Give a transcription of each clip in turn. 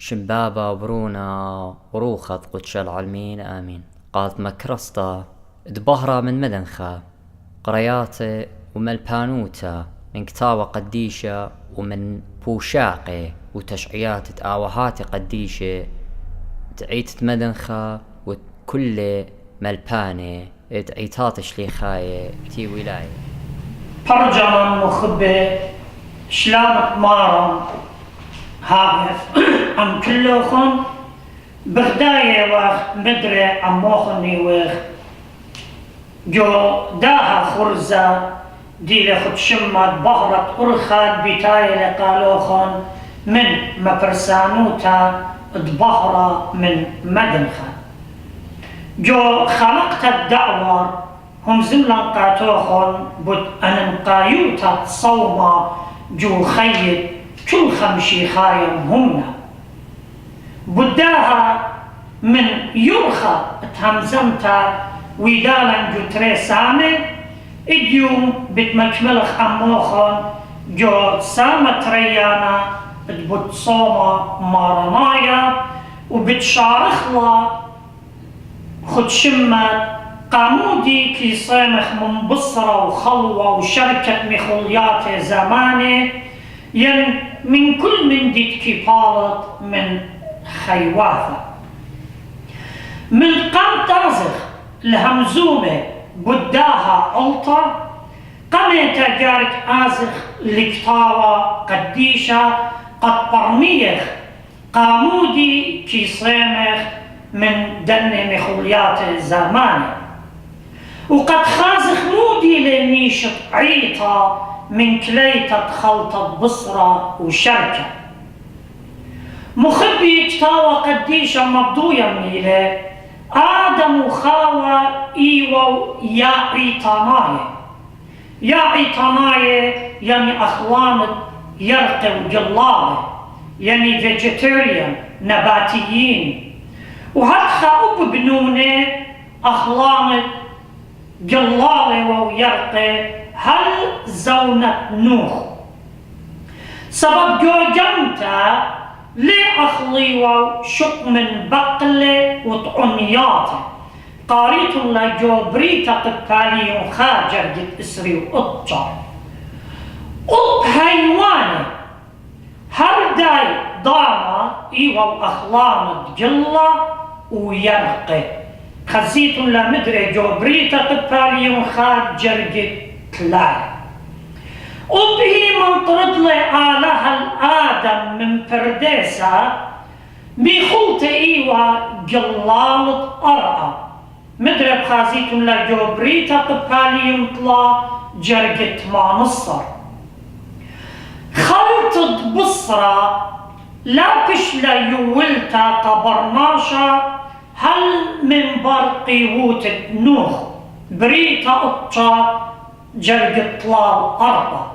شمبابا وبرونا وروخض قدش العالمين آمين. قالت مكرسطة دبهرة من مدنخة قرياتي وملبانوتا من كتاوة قديشة ومن بوشاقي وتشعيات تآوهات قديشة تعيت مدنخة وكل ملباني تعيتات شليخاية تي ولاية برجما مخبة شلامت مارا هاقف عم كلوخن بغداية واخ مدري عموخني واخ جو داها خرزة دي لخد شمت بهرت أرخاد بتاية لقالوخن من مبرسانوتا دبهرة من مدنخة جو خلقت الدعوة هم زملا قاتوخن بود أننقايوتا صوما جو خيط كل خمشي خايم همنا بداها من يرخى تهمزمتا ويدالا جو تريسامي إديوم بتمكملخ أموخن جو سامة ريانا بت صوما مارنايا وبتشارخلا خد شمت قامودي كي صيمخ من بصرة وخلوة وشركة مخوليات زماني ين من كل من ديت كي بالط من خيواثة من قام ترزخ الهمزومة بداها علطة قميتا جارك آزخ لكتاوة قديشة قد برميخ قامودي كي صيمخ من دن مخوليات الزمان وقد خازخ مودي لنيشط عيطة من كليتة خلطة بصرة وشركة مخبي كتاوة قديشة مبدوية ميلة آدم وخاوة إيوة يا عيطاناية يا عيطاناية يعني أخوان يرقى وجلالة يعني فيجيتيريان نباتيين وهدخى أب بنونة أخوان جلالة ويرقى هل زونة نوح سبب جو جمتا لي أخلي وشق من بقلة وطعنياته قاريت لجو بريتا قبالي وخاجر جت إسري وقطع قط هيواني هل داي ضامة إيوة أخلام جلة ويرقى خزيت لمدري جو بريتا قبالي وخاجر جت تلاي وبه منطرد لي آلها الآدم من پرديسا بخلط إيوة جلالة أرأى مدري بخازيت لجو بريتا قبالي يمطلع جرقت ما نصر خلطت بصرة لا كشلا يولتا قبرناشا هل من برقي ووتت نوخ بريتا أطشا جرقت طلال أربع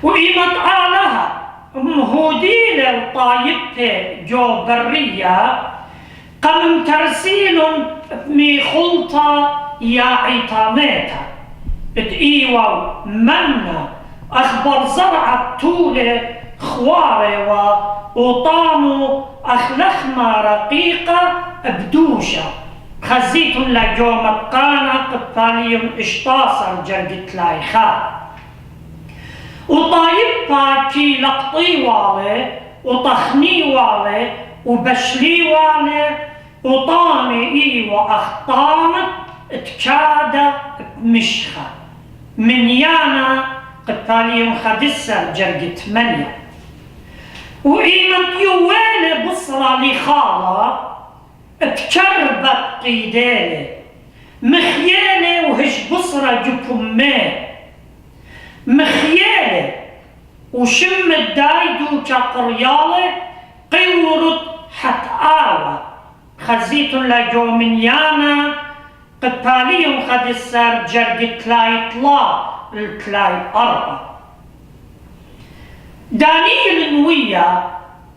وإيمت آلها مهوديلة وطايبته جو برية قم ترسيل مي خلطة يا عيطانيتا اتقيوة منا أخبر زرعة طولة خوارة وطامو أخلخمة رقيقة بدوشة خزيت لجو مبقانا قباليهم اشتاصر جرقت لايخا وطايبها كي لقطي والي وطخني والي وبشلي والي وطامي ايوة اخطامت اتكادة بمشخة من يانا قباليهم خدسة جرقت منيا وإيمت يوالي بصرة لخالة بكربت قيدالي مخيالي وهش بصرة جبهمي مخيالي وشم الدايدو كقريالي قيورت حت آوى خزيت لجو من يانا قباليهم خد السار جرد تلاي طلا التلاي أربع دانيل النوية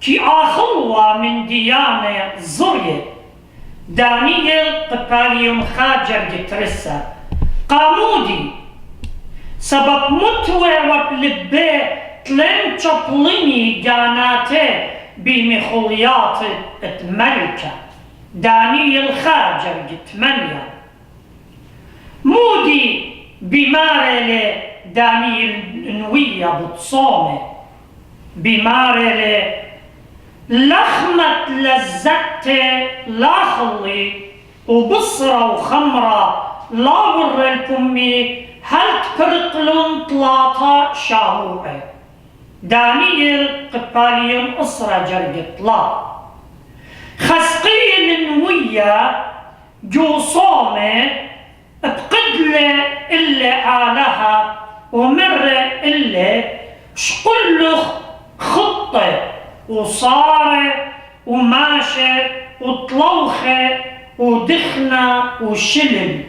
كي آخلوا من ديانة زرية دانيل قباليهم خاجر جترسة قامودي سبب متوى وبلبه تلم چپلینی گاناته بمخوليات ملكة دانيال خاجر 8 مودي بمارل دانيال نوية بتصومه بمارل لخمة لزت لا خلي وبصرة وخمرة لا ور البمي هل تبرقلن 3 شاوعي دانيال قباليون أسرة جرقت لا خسقين نوية جو صومه بقدلة إلا آلها ومرة إلا شقلخ خطة وصارة وماشة وطلوخة ودخنة وشلل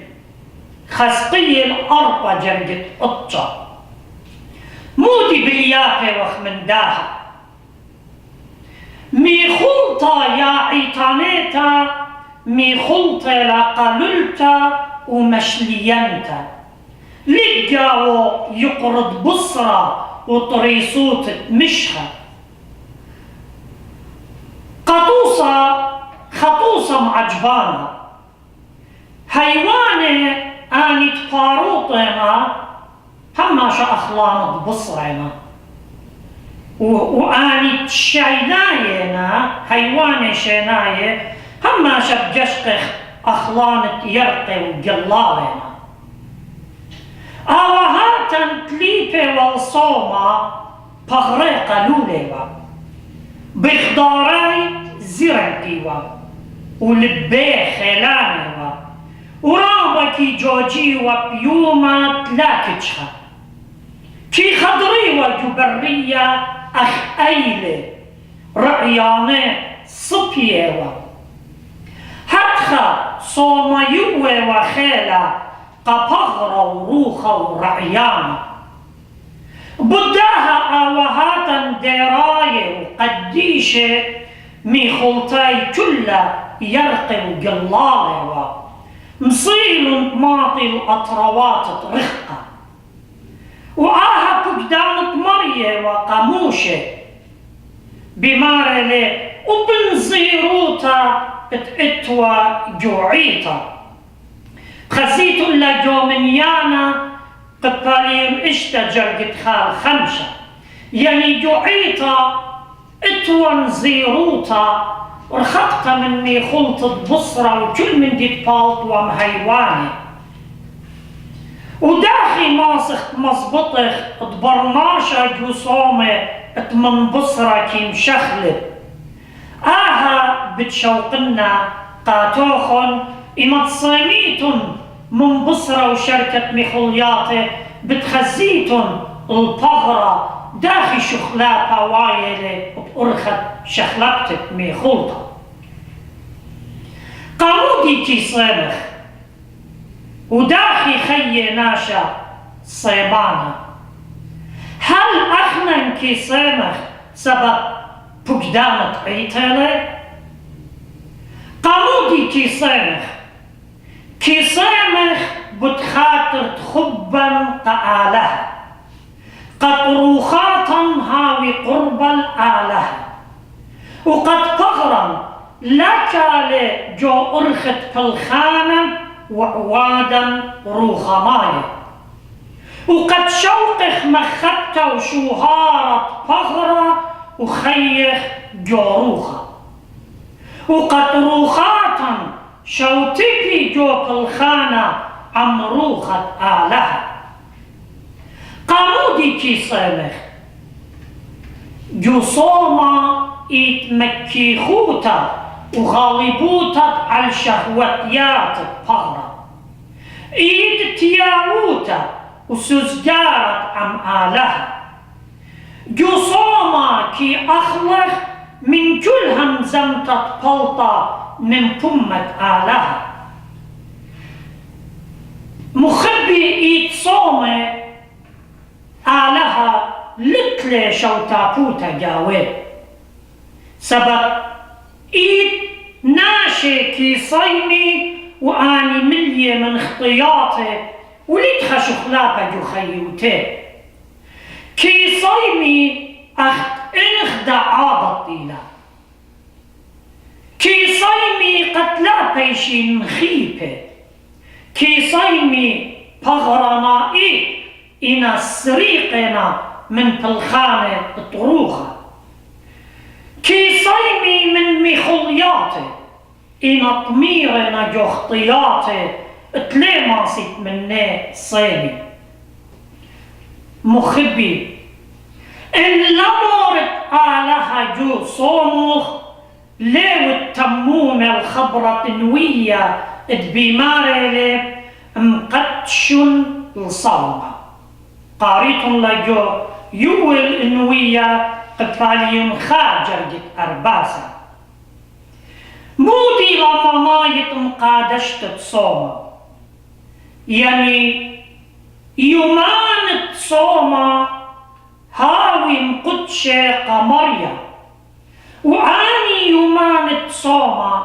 خسقين 4 جرقت قطة مودي بالياقة وخمنداها مي خلطة يا عيطانيتا مي خلطة لقللتا ومشلينتا لقاو يقرض بصرة وطريصوت مشخة خطوصة معجبانة حيوانة آني تفاروطنا هماشا أخلانت بصرنا وآني تشايناينا حيوانة شيناية هماشا بجشقخ أخلانت يرقي وقلالنا آوهاتا تليبي والصومة بغريقة لوليوا بخضاراي زرنكيوا ولبي خيلانيوا ورابكي جوجيوا بيوما تلاكتشها كي خضريوا جبرية أخ أيلي رعياني صبيوا هتخا صوميوه وخيلة قبغرة وروخة ورعيانة بداها آوهاتا ديراية وقديشة مي خلطاي كلها يرقي وقلالة مصيل ماطي الأطروات رخقة وآها بقدانة مرية وقاموشة بمارلة وبنزيروتا اتوا جوعيتا خسيت لا جومنيانا قباليم اشتجر قد خال 5 يعني جوعيتا اتوا نزيروتا ورخقت مني خلطة بصرة وكل من دي بالط ومهيواني وداخي ماسخ مزبطخ اتبرناشا جوصومة اتمن بصرة كي مشخلب آها بتشوقنا قاتوخن إما تصيميتن من بصرة وشركة مخولياته بتخزيتن البغرة داخي شخلابها وايلة بأرخت شخلبتك ميخولطة قامودي كي صيمخ وداخي خي ناشا صيبانة هل أخنن كي صيمخ سبب بقدامة عيتالة قامودي كي صيمخ بتخاطر تخبا قآلها قطروخاتا هاوي قرب الآلة وقد فغرا لكالي جو أرخت بالخانة وعوادا روخماية وقد شوقخ مخبتا وشوهارت فغرة وخيخ جوروخة وقد روخاتا شوتكي جو بالخانة عمروخة آلها قامودي كي صيمخ جوصوما يتمكي خوتا وغالبوتا على الشهوتيات الطغرة تياوتا وسزجارت عم آلها جوصوما كي أخلخ من كل همزمتة بلطة من فمة آلها مخبي يتصومه آلها لتلي شوتابوتا جاوي سبب ناشي كي صيمي وآني ملية من خطياته وليتخا شخلابة جو خيوته كي صيمي إنخدع عابطيلا قتلا بيشين خيبة كي صيمي بغرنائي إنا السريقنا من بلخانة الطروخة كي صيمي من مخلياته إنا طميرنا جو اختياته تليماسيت مني صيمي مخبي إن لمورت آلها جو صوموخ ليو التموم الخبرة نوية ادبيماري مقدشن الصومة قاريط لجو يول انوية قفاليون خاجر جت أرباسة مودي لما مايت مقادشت تصومة يعني يومان تصومة هاوي مقدشة قمرية وعاني يومان تصومة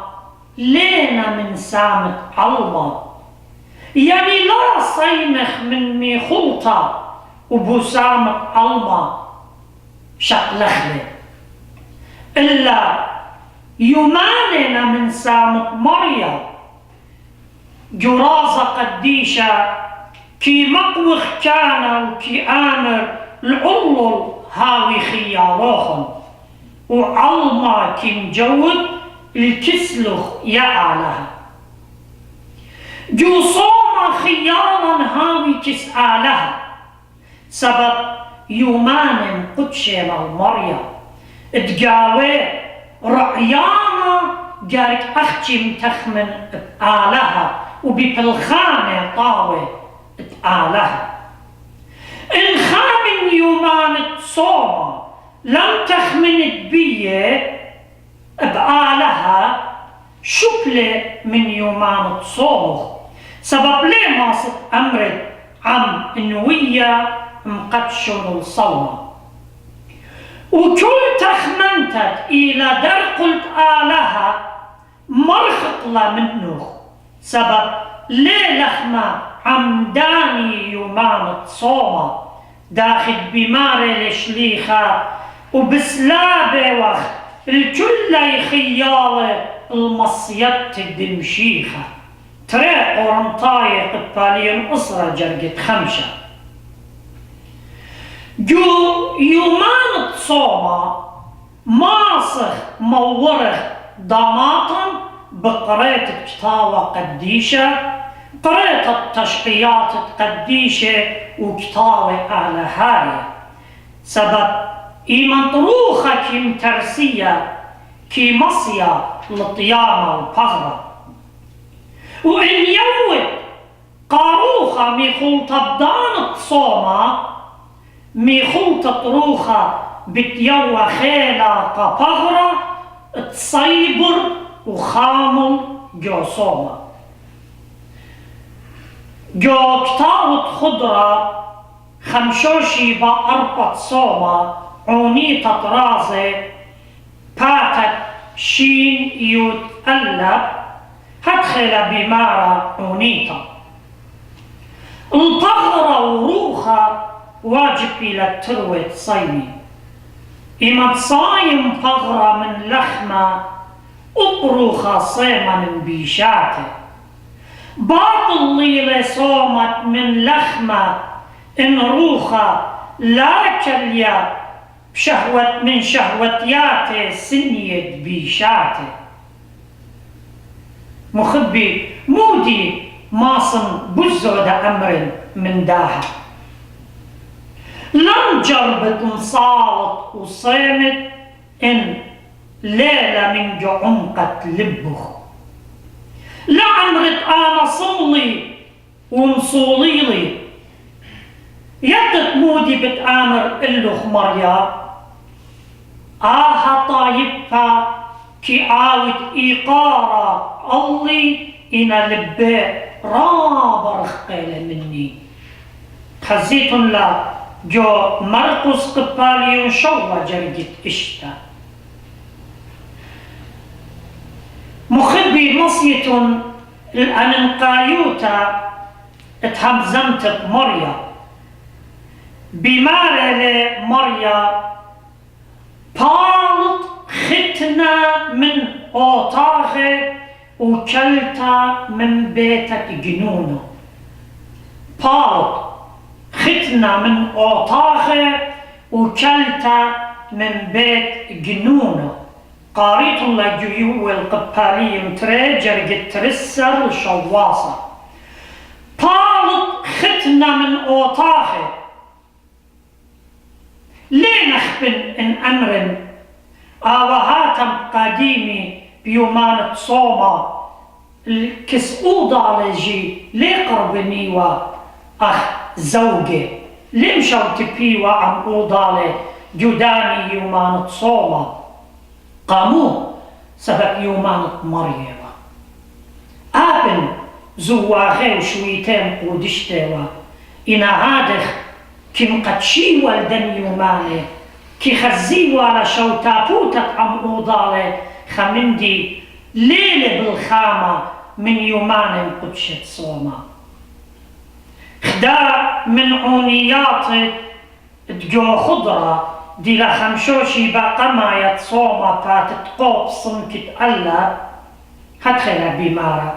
لينا من سامة الله يعني لا صيمخ من ميخلطة وبسامة الله شقلخلة إلا يماننا من سامة مريم جرازة قديشة كي مقوخ كان وكي آمر العلل هاوي خياروخن وعلما كي مجود الكسلخ يعالها جو صوم خيالا هاوي كسآلها سبب يومان قدشنا المريم اتقاوي رعيانا جارك أختي متخمن بآلها وببلخانة طاوي بآلها إن خامن يومان تصوم لم تخمن بيه بآلها شكلة من يومان تصوم سبب ليه ما صد أمرت عم إنوية مقدشن الصومة وكل تخمنتت إلى در قلت آلها مرخط لا منه سبب ليه لخمة عمداني يومان تصومة داخل بماري لشليخة وبسلابة وقت الكل يخيالة المصيت الدمشيخة طريق ورنطاية قبالين أسرة جرقت خمشة جو يومان تصومة ماسخ مورخ ضماطا بقريت كتاوة قديشة قريت التشقيات القديشة وكتاوة على هاي سبب إيمان طروخة كي مترسية كي مصية للطيامة والبغرة وإن يوت قاروخة ميخلطة بدان تصومة ميخلطة طروخة بتيوى خيلة قبغرة تصيبر وخامل جو صومة جو كتاوة خضرة خمشوشي بأربط صومة عونيطة طرازة باتت شين يتقلب هدخل بمارة عونيطة البغرة وروخة واجب إلى التروة صيمي إما تصايم بغرة من لحمة أبروخة صيمة من بيشاته باطل ليلة صومت من لحمة إن روخة لا كليا بشهوة من شهوتياته سنية بيشاته مخبي مودي ماصن بزود أمر من داها لم جربت مصالط وصيمت إن ليلة من جعمقة لبخ لا عمرت أنا صلي ومصوليلي يدت مودي بتآمر إلوخ مريا طايبها كي عاود إيقارة الله إنا لبي رابر خقيلة مني خزيت لا جو مرقس قباليون شوى جرجت إشتا مخبي مصية الأنقايوتا اتهمزمت مريا بمارة مريا بالط ختنا من أوطاغة وكلتا من بيتك جنونه. بالط ختنا من أوطاخه وكلتا من بيت جنونه. قاريت الله جيو القبالي متريجر قد ترسر الشواصة. بالط ختنا من أوطاخه ليه نخبن إن أمر آوهاتم قديمي بيومان تصوما الكسؤوضة لجي ليه قربني وأخ زوجي ليه مشوت بي وعم أوضالي جداني يومان تصوما قامو سبب يومان مريم آبن زواغي وشويتين قودشتي إنا عادخ كم قدشي والدن يوماني كي خزي ولا شو تابوتك عم أوضالي خمندي ليلة بالخامة من يومان قدشت صوما. خدا من عونيات تجو خضرة دي لخمشوشي باقما يتصوما باتت قوب صنكت ألا هتخيلها بمارة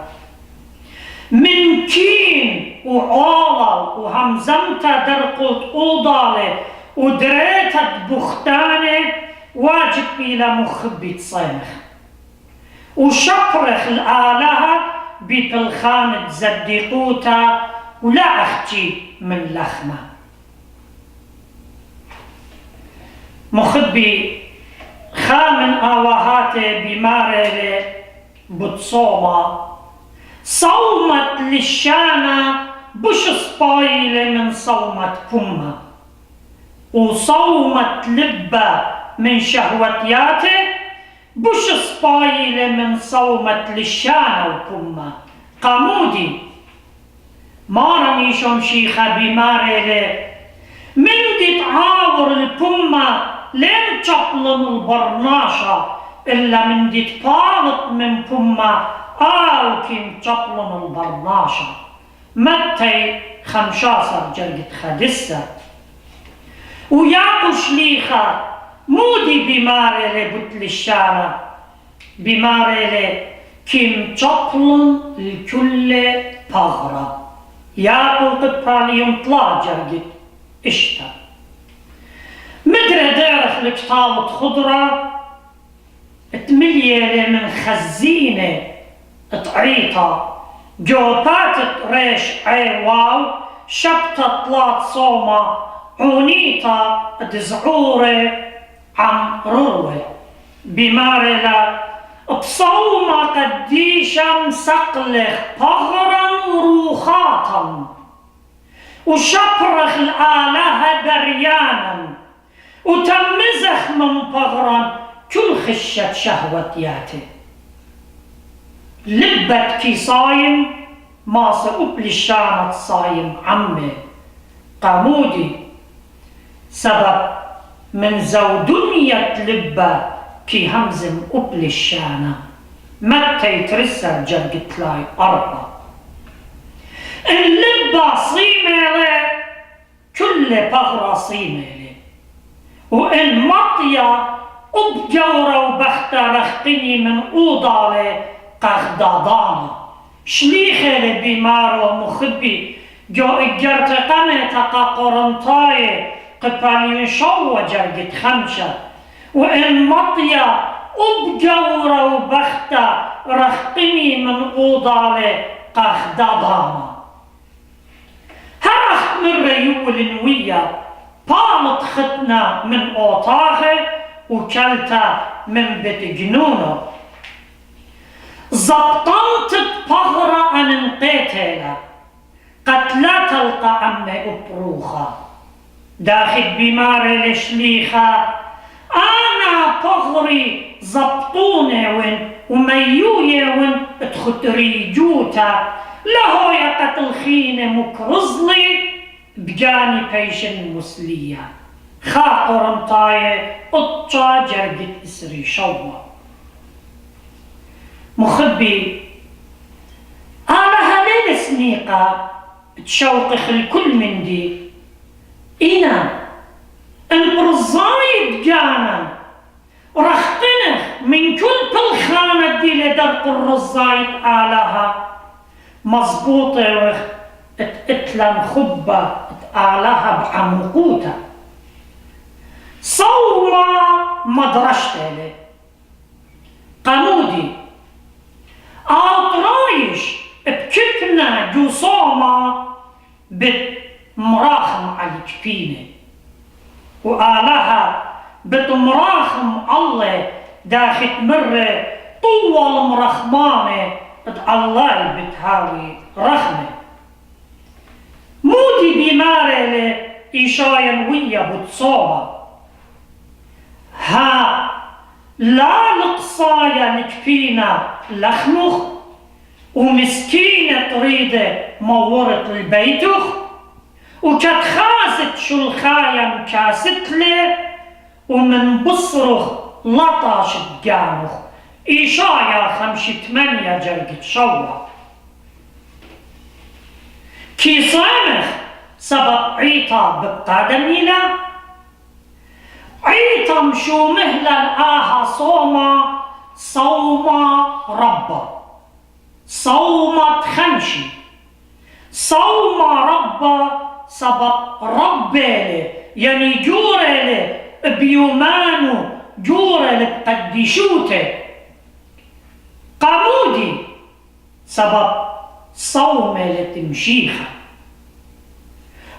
من كين وعوضل وهمزمتا درقلت أوضالي ودريتت بختاني واجب إلى مخبي تصيمخ وشبرخ الآلهة ببلخانة زديقوتا ولا أختي من لخمة. مخبي خامن آواهاتي بماري بتصوما صومت للشانة بش سبايلة من صومت كمة وصومت لبة من شهوتياته بش سبايلة من صومت للشانة وكمة. قامودي مارني شمشيخة بمارلة من دي تعاور الكمة لين تشطلن البرناشة إلا من دي تطالط من كمة أو كم تشطلن البرناشة. متى 15 جرقة خدسة وياكو شليخة مودي بمارلة بطل الشارع بمارلة كم تشطلن الكل بغرة ياكو قباليوم طلا جرقة اشتا مدري دارخ لكتالة خضرة تمليلة من خزينة تعيطة جوبات ريش عيواو شبطة طلات صومة عونيتا دزعورة عم روة بمارلة بصومة قديشا مسقلخ بغرا وروخاتا وشبرخ الآلهة دريانا وتمزخ من بغرا كل خشة شهوتياته. لبت كي صايم ما سأبلي الشانة صايم عمي قامودي سبب من زودنية لبة كي همزم أبلي الشانة متى يترسل جرقت لاي 4 اللبة صيمة كل بغرة صيمة وإن مطية أبجورة وبختة رختني من أوضالي قخدادانا شليخة لبيمار ومخبي جو إجرت قمة قرنطاي قبالي شو جرقت 5 وإن مطية أبجورة وبختة رختني من أوضالي قخدادانا هرخت من ريول ويا بالط ختنا من أوطاخه وكلتا من بيت جنونه زبطنت بغرة أن انقيتها قد لا تلقى عمي أبروخة داخل بماري لشليخة أنا بغري زبطوني وين وميوية وين تخطري جوتا لهو يقتل خينة مكرزلي بجاني بيشن مسلية خاقرم طاية قطة جرقت إسري شوة مخبي أنا هليل سنيقة تشوقخ الكل من دي إنا انبرزاي بجانا ورختنخ من كل بالخانة دي بدرق الرزايت آلها مظبوطة اتلن خبة آلها بعمقوتا صوما مدرشته له قمودي آطرايش بكتنا جو صوما بتمراخم على الكفينة وآلها بتمراخم الله داخل مرة طول مرخمانة الله بتهاوي رخمة مودي بمارة إيشاين ويا بتصوما ها لا نقصايا نكفينا لخمخ ومسكينة تريد مورت البيتخ وكتخازت شلخايا مكاستله ومن بصرخ لطاش بقامخ إيشايا 5-8 جرقت شوى كي صامخ سبب عيطا بقادمينا عيطا مشو مهلا آها صوما ربا صومت خمشي صوما ربا سبب ربالي يعني جورالي بيومانو جورالي بقديشوته قامودي سبب صومالي تمشيخة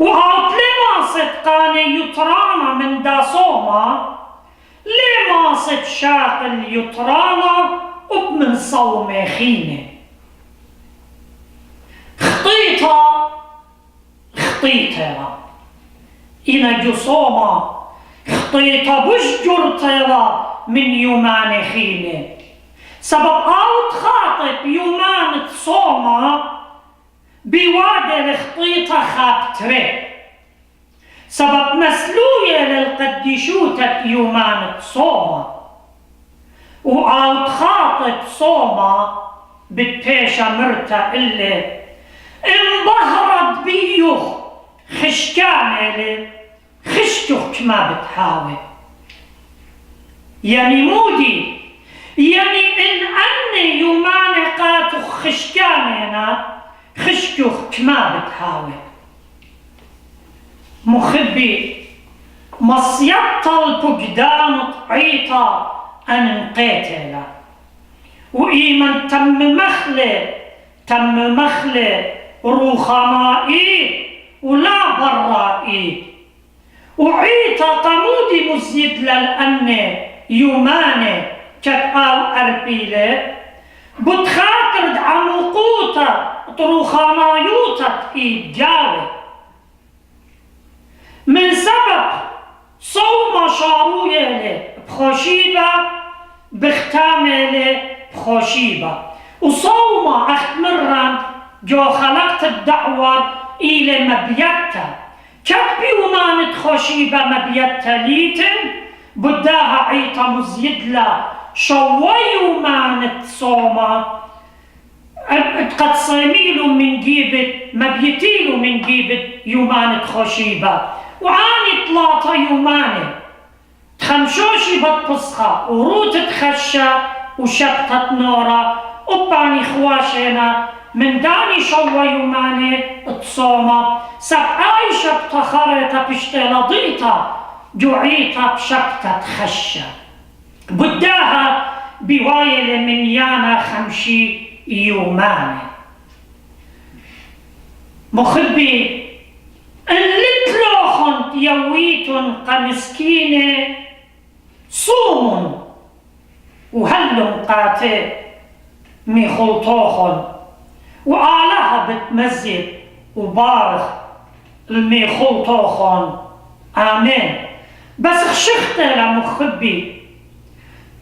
وعطلما صدقاني يطرانا من دا صوما لما صد شاقل يطرانا وبمن صوم خينه خطيطة إنا جصوما خطيطة بشجرتها من يومان خينه سبب أوت خاطب يومان تصوما بوادي الخطيطة خابتره سبب مسلوية للقديشوتة يومان تصوما وأوت خاطب صوما بتبيشا مرتا اللي انظهرت بيوخ خشكانة خشتوخ كما بتحاول يعني مودي يعني إن أني يوماني قاتوخ خشكانينا خشتوخ كما بتحاول مخبي مصيطة البقدان طعيطة أن نقيتلا وإيمن تم مخلة روخانائي ولا برائي وعيطة قمودي مزيد للأن يوماني كتقاو أربيلة بتخاطر دعمقوطة روخانايوطة إيجاوي من سبب صوم شاروية بخوشيبة بختامة بخوشيبة وصوم أختمرا جو خلقت الدعوة إلى مبيتها كتبي وما ندخوشيبة مبيتها ليتن بداها عيطة مزيدلا شوي وما نتصوما قد صيميلو من جيبت مبيتيلو من جيبت يومان تخوشيبة وعاني طلاطة يوماني تخمشوشي بتبصخة وروت تخشى وشبطت نورة وباني خواشينا من داني شوى يوماني تصوما سبعاي شبطة خريطة بشتيلة ضيطة جوعيطة بشبطة تخشى بداها بوايل من يانا 5 يوماني مخبي اللتلوخن يويتن قمسكينة صوم وهلم قاتل ميخلطوخن وآلها بتمزد وبارخ الميخلطوخن آمين بس خشخت لمخبي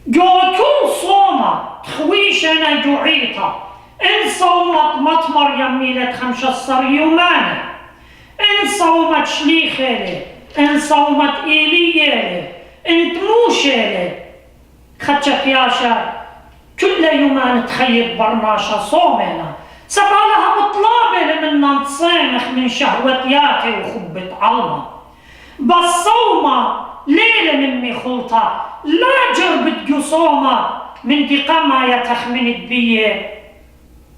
جو كل صومة تخويشنا جوعيطة إن صومت مطمر يميلة 15 يومانة إن صومت شليخة إن صومت إيلية إن تموشة خدشك ياشا كل يومان تخيط برناشا صومنا سبالها بطلابة لمنا نتصامخ من شهوتياتي وخبة علمة بس صومة ليلة من مخلطة لا جربت جو صومة من دقامة يتخمنت بيه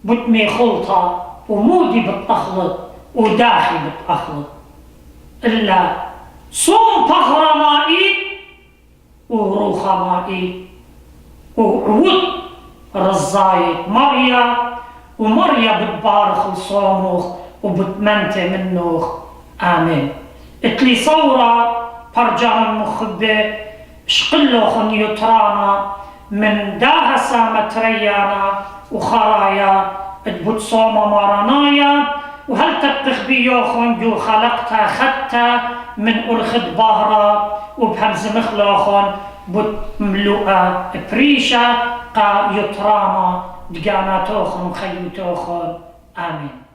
بتمي خلطة ومودي بتخلط وداخي بتخلط إلا صوم طهرة مائي وروخة مائي وعود رزاية مريا ومريا بتبارخ الصوموخ وبتمنتي منوخ آمين. اتلي صورة برجع المخبة شقلوخ يترانا من داها سامة ريانا وخرايا اتبت صومة مرانايا وهل تبقخ بيوخن جو خلقتها خدتا من أرخد بهرة وبهمز مخلوخن بت ملوءة بريشة قا يترانا دقاناتوخن وخيوتوخن آمين.